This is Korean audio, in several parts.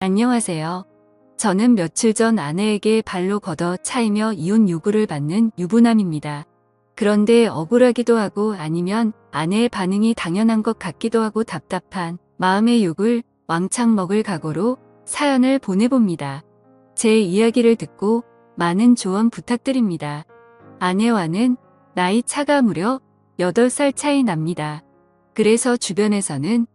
안녕하세요. 저는 며칠 전 아내에게 발로 걷어 차이며 이혼 요구를 받는 유부남입니다. 그런데 억울하기도 하고 아니면 아내의 반응이 당연한 것 같기도 하고 답답한 마음의 욕을 왕창 먹을 각오로 사연을 보내봅니다. 제 이야기를 듣고 많은 조언 부탁드립니다. 아내와는 나이 차가 무려 8살 차이 납니다. 그래서 주변에서는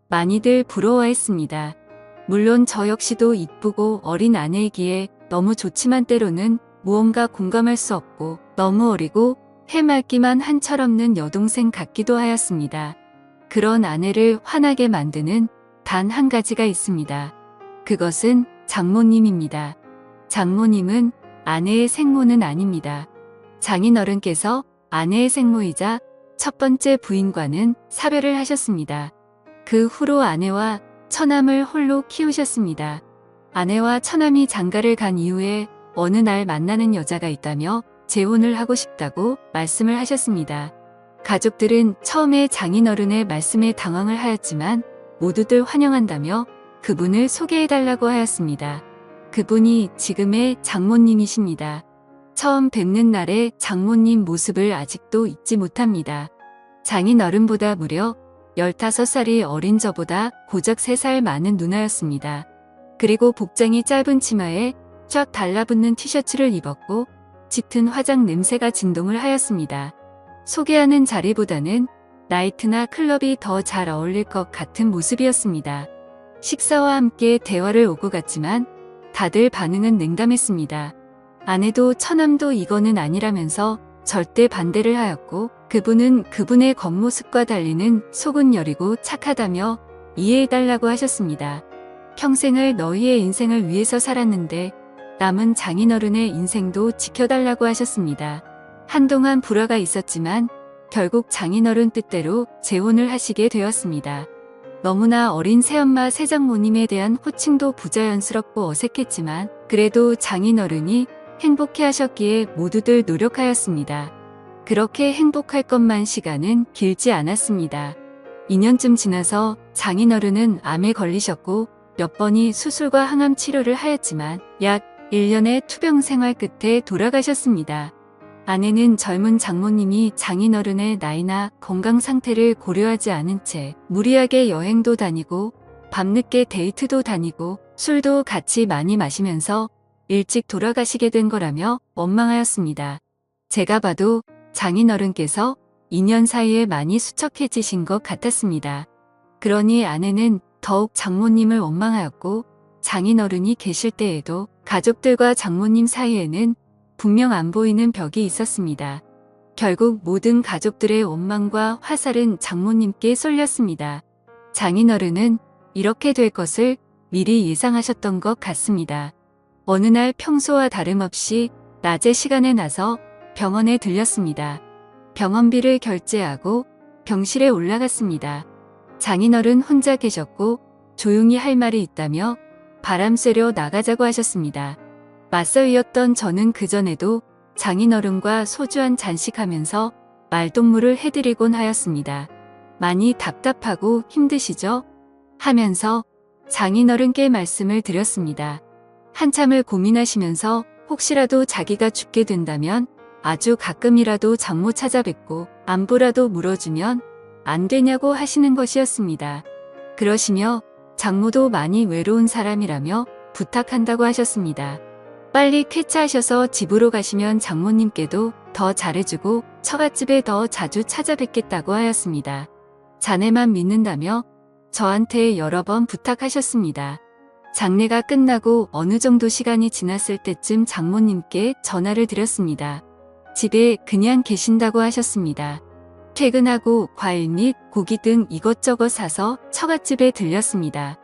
많이들 부러워했습니다. 물론 저 역시도 이쁘고 어린 아내이기에 너무 좋지만 때로는 무언가 공감할 수 없고 너무 어리고 해맑기만 한 철없는 여동생 같기도 하였습니다. 그런 아내를 화나게 만드는 단 한 가지가 있습니다. 그것은 장모님입니다. 장모님은 아내의 생모는 아닙니다. 장인어른께서 아내의 생모이자 첫 번째 부인과는 사별을 하셨습니다. 그 후로 아내와 처남을 홀로 키우셨습니다. 아내와 처남이 장가를 간 이후에 어느 날 만나는 여자가 있다며 재혼을 하고 싶다고 말씀을 하셨습니다. 가족들은 처음에 장인어른의 말씀에 당황을 하였지만 모두들 환영한다며 그분을 소개해달라고 하였습니다. 그분이 지금의 장모님이십니다. 처음 뵙는 날의 장모님 모습을 아직도 잊지 못합니다. 장인어른보다 무려 15살이 어린 저보다 고작 3살 많은 누나였습니다. 그리고 복장이 짧은 치마에 쫙 달라붙는 티셔츠를 입었고 짙은 화장 냄새가 진동을 하였습니다. 소개하는 자리보다는 나이트나 클럽이 더 잘 어울릴 것 같은 모습이었습니다. 식사와 함께 대화를 오고 갔지만 다들 반응은 냉담했습니다. 아내도 처남도 이거는 아니라면서 절대 반대를 하였고 그분은 그분의 겉모습과 달리는 속은 여리고 착하다며 이해해달라고 하셨습니다. 평생을 너희의 인생을 위해서 살았는데 남은 장인어른의 인생도 지켜달라고 하셨습니다. 한동안 불화가 있었지만 결국 장인어른 뜻대로 재혼을 하시게 되었습니다. 너무나 어린 새엄마 새장모님에 대한 호칭도 부자연스럽고 어색했지만 그래도 장인어른이 행복해 하셨기에 모두들 노력하였습니다. 그렇게 행복할 것만 시간은 길지 않았습니다. 2년쯤 지나서 장인어른은 암에 걸리셨고 몇 번이 수술과 항암 치료를 하였지만 약 1년의 투병 생활 끝에 돌아가셨습니다. 아내는 젊은 장모님이 장인어른의 나이나 건강 상태를 고려하지 않은 채 무리하게 여행도 다니고 밤늦게 데이트도 다니고 술도 같이 많이 마시면서 일찍 돌아가시게 된 거라며 원망하였습니다. 제가 봐도 장인어른께서 2년 사이에 많이 수척해지신 것 같았습니다. 그러니 아내는 더욱 장모님을 원망하였고 장인어른이 계실 때에도 가족들과 장모님 사이에는 분명 안 보이는 벽이 있었습니다. 결국 모든 가족들의 원망과 화살은 장모님께 쏠렸습니다. 장인어른은 이렇게 될 것을 미리 예상하셨던 것 같습니다. 어느 날 평소와 다름없이 낮에 시간에 나서 병원에 들렸습니다. 병원비를 결제하고 병실에 올라갔습니다. 장인어른 혼자 계셨고 조용히 할 말이 있다며 바람 쐬려 나가자고 하셨습니다. 맞서이었던 저는 그전에도 장인어른과 소주 한 잔씩 하면서 말동무를 해드리곤 하였습니다. 많이 답답하고 힘드시죠? 하면서 장인어른께 말씀을 드렸습니다. 한참을 고민하시면서 혹시라도 자기가 죽게 된다면 아주 가끔이라도 장모 찾아뵙고 안부라도 물어주면 안 되냐고 하시는 것이었습니다. 그러시며 장모도 많이 외로운 사람이라며 부탁한다고 하셨습니다. 빨리 쾌차하셔서 집으로 가시면 장모님께도 더 잘해주고 처갓집에 더 자주 찾아뵙겠다고 하였습니다. 자네만 믿는다며 저한테 여러 번 부탁하셨습니다. 장례가 끝나고 어느 정도 시간이 지났을 때쯤 장모님께 전화를 드렸습니다. 집에 그냥 계신다고 하셨습니다. 퇴근하고 과일 및 고기 등 이것저것 사서 처갓집에 들렸습니다.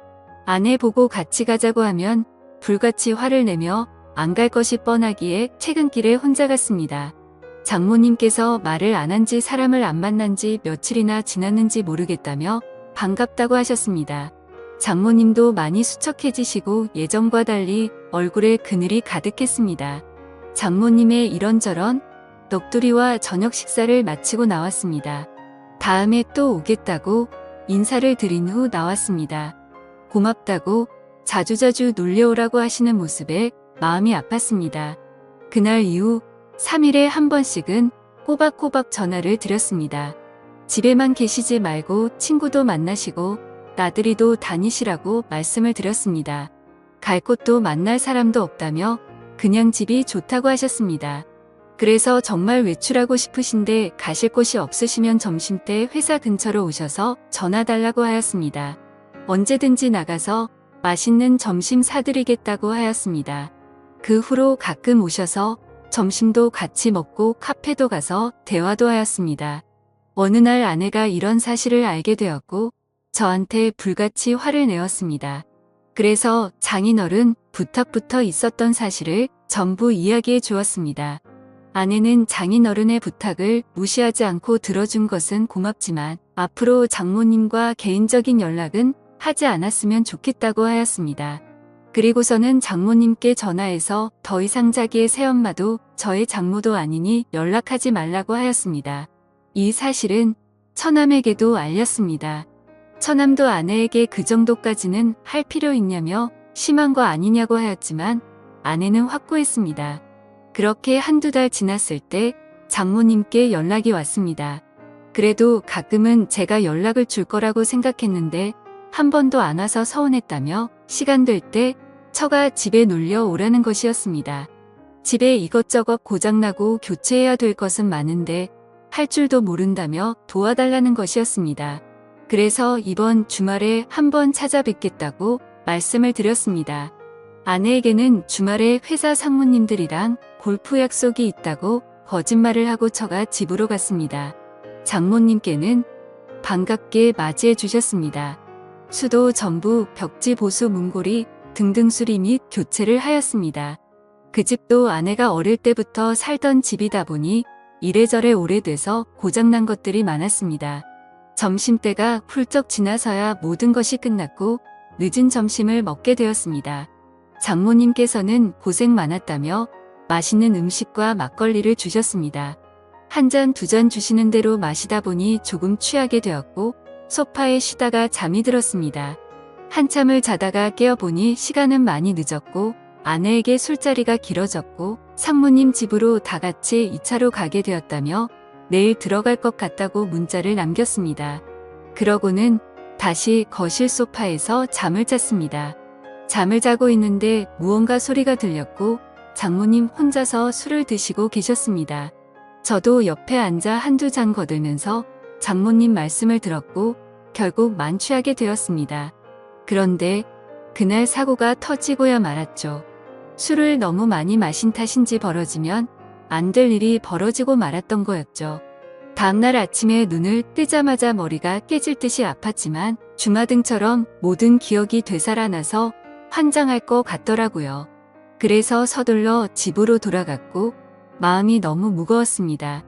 아내 보고 같이 가자고 하면 불같이 화를 내며 안 갈 것이 뻔하기에 퇴근길에 혼자 갔습니다. 장모님께서 말을 안 한 지 사람을 안 만난 지 며칠이나 지났는지 모르겠다며 반갑다고 하셨습니다. 장모님도 많이 수척해지시고 예전과 달리 얼굴에 그늘이 가득했습니다. 장모님의 이런저런 넋두리와 저녁 식사를 마치고 나왔습니다. 다음에 또 오겠다고 인사를 드린 후 나왔습니다. 고맙다고 자주자주 놀려오라고 하시는 모습에 마음이 아팠습니다. 그날 이후 3일에 한 번씩은 꼬박꼬박 전화를 드렸습니다. 집에만 계시지 말고 친구도 만나시고 나들이도 다니시라고 말씀을 드렸습니다. 갈 곳도 만날 사람도 없다며 그냥 집이 좋다고 하셨습니다. 그래서 정말 외출하고 싶으신데 가실 곳이 없으시면 점심때 회사 근처로 오셔서 전화 달라고 하였습니다. 언제든지 나가서 맛있는 점심 사드리겠다고 하였습니다. 그 후로 가끔 오셔서 점심도 같이 먹고 카페도 가서 대화도 하였습니다. 어느 날 아내가 이런 사실을 알게 되었고 저한테 불같이 화를 내었습니다. 그래서 장인어른 부탁부터 있었던 사실을 전부 이야기해 주었습니다. 아내는 장인어른의 부탁을 무시하지 않고 들어준 것은 고맙지만 앞으로 장모님과 개인적인 연락은 하지 않았으면 좋겠다고 하였습니다. 그리고서는 장모님께 전화해서 더 이상 자기의 새엄마도 저의 장모도 아니니 연락하지 말라고 하였습니다. 이 사실은 처남에게도 알렸습니다. 처남도 아내에게 그 정도까지는 할 필요 있냐며 심한 거 아니냐고 하였지만 아내는 확고했습니다. 그렇게 한두 달 지났을 때 장모님께 연락이 왔습니다. 그래도 가끔은 제가 연락을 줄 거라고 생각했는데 한 번도 안 와서 서운했다며 시간 될 때 처가 집에 놀려 오라는 것이었습니다. 집에 이것저것 고장나고 교체해야 될 것은 많은데 할 줄도 모른다며 도와달라는 것이었습니다. 그래서 이번 주말에 한번 찾아뵙겠다고 말씀을 드렸습니다. 아내에게는 주말에 회사 상무님들이랑 골프 약속이 있다고 거짓말을 하고 처가 집으로 갔습니다. 장모님께는 반갑게 맞이해 주셨습니다. 수도, 전부, 벽지 보수, 문고리 등등 수리 및 교체를 하였습니다. 그 집도 아내가 어릴 때부터 살던 집이다 보니 이래저래 오래돼서 고장난 것들이 많았습니다. 점심때가 훌쩍 지나서야 모든 것이 끝났고 늦은 점심을 먹게 되었습니다. 장모님께서는 고생 많았다며 맛있는 음식과 막걸리를 주셨습니다. 한 잔, 두 잔 주시는 대로 마시다 보니 조금 취하게 되었고 소파에 쉬다가 잠이 들었습니다. 한참을 자다가 깨어보니 시간은 많이 늦었고 아내에게 술자리가 길어졌고 상무님 집으로 다 같이 2차로 가게 되었다며 내일 들어갈 것 같다고 문자를 남겼습니다. 그러고는 다시 거실 소파에서 잠을 잤습니다. 잠을 자고 있는데 무언가 소리가 들렸고 장모님 혼자서 술을 드시고 계셨습니다. 저도 옆에 앉아 한두 잔 거들면서 장모님 말씀을 들었고 결국 만취하게 되었습니다. 그런데 그날 사고가 터지고야 말았죠. 술을 너무 많이 마신 탓인지 벌어지면 안 될 일이 벌어지고 말았던 거였죠. 다음날 아침에 눈을 뜨자마자 머리가 깨질 듯이 아팠지만 주마등처럼 모든 기억이 되살아나서 환장할 것 같더라고요. 그래서 서둘러 집으로 돌아갔고 마음이 너무 무거웠습니다.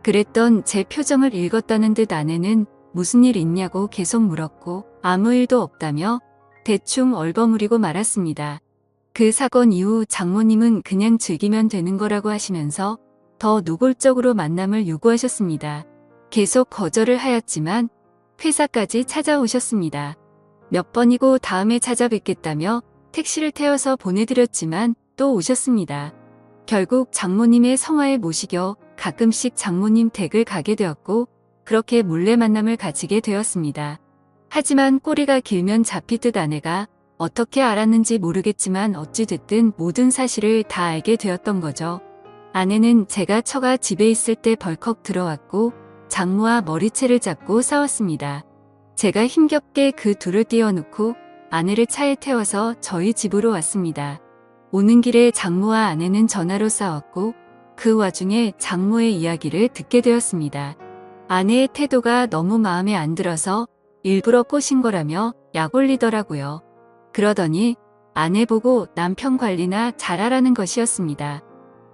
그랬던 제 표정을 읽었다는 듯 아내는 무슨 일 있냐고 계속 물었고 아무 일도 없다며 대충 얼버무리고 말았습니다. 그 사건 이후 장모님은 그냥 즐기면 되는 거라고 하시면서 더 노골적으로 만남을 요구하셨습니다. 계속 거절을 하였지만 회사까지 찾아오셨습니다. 몇 번이고 다음에 찾아뵙겠다며 택시를 태워서 보내드렸지만 또 오셨습니다. 결국 장모님의 성화에 모시겨 가끔씩 장모님 댁을 가게 되었고 그렇게 몰래 만남을 가지게 되었습니다. 하지만 꼬리가 길면 잡히듯 아내가 어떻게 알았는지 모르겠지만 어찌됐든 모든 사실을 다 알게 되었던 거죠. 아내는 제가 처가 집에 있을 때 벌컥 들어왔고 장모와 머리채를 잡고 싸웠습니다. 제가 힘겹게 그 둘을 띄워놓고 아내를 차에 태워서 저희 집으로 왔습니다. 오는 길에 장모와 아내는 전화로 싸웠고 그 와중에 장모의 이야기를 듣게 되었습니다. 아내의 태도가 너무 마음에 안 들어서 일부러 꼬신 거라며 약 올리더라고요. 그러더니 아내 보고 남편 관리나 잘하라는 것이었습니다.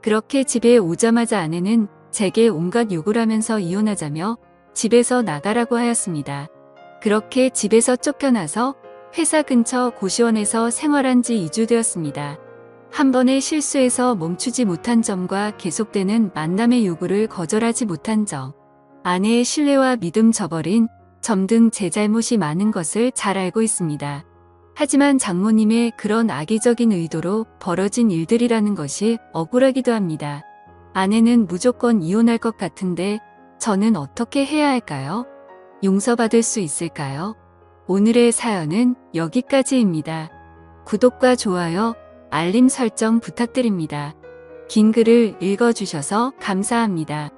그렇게 집에 오자마자 아내는 제게 온갖 욕을 하면서 이혼하자며 집에서 나가라고 하였습니다. 그렇게 집에서 쫓겨나서 회사 근처 고시원에서 생활한 지 2주 되었습니다. 한 번의 실수에서 멈추지 못한 점과 계속되는 만남의 요구를 거절하지 못한 점, 아내의 신뢰와 믿음 저버린 점 등 제 잘못이 많은 것을 잘 알고 있습니다. 하지만 장모님의 그런 악의적인 의도로 벌어진 일들이라는 것이 억울하기도 합니다. 아내는 무조건 이혼할 것 같은데 저는 어떻게 해야 할까요? 용서받을 수 있을까요? 오늘의 사연은 여기까지입니다. 구독과 좋아요, 알림 설정 부탁드립니다. 긴 글을 읽어주셔서 감사합니다.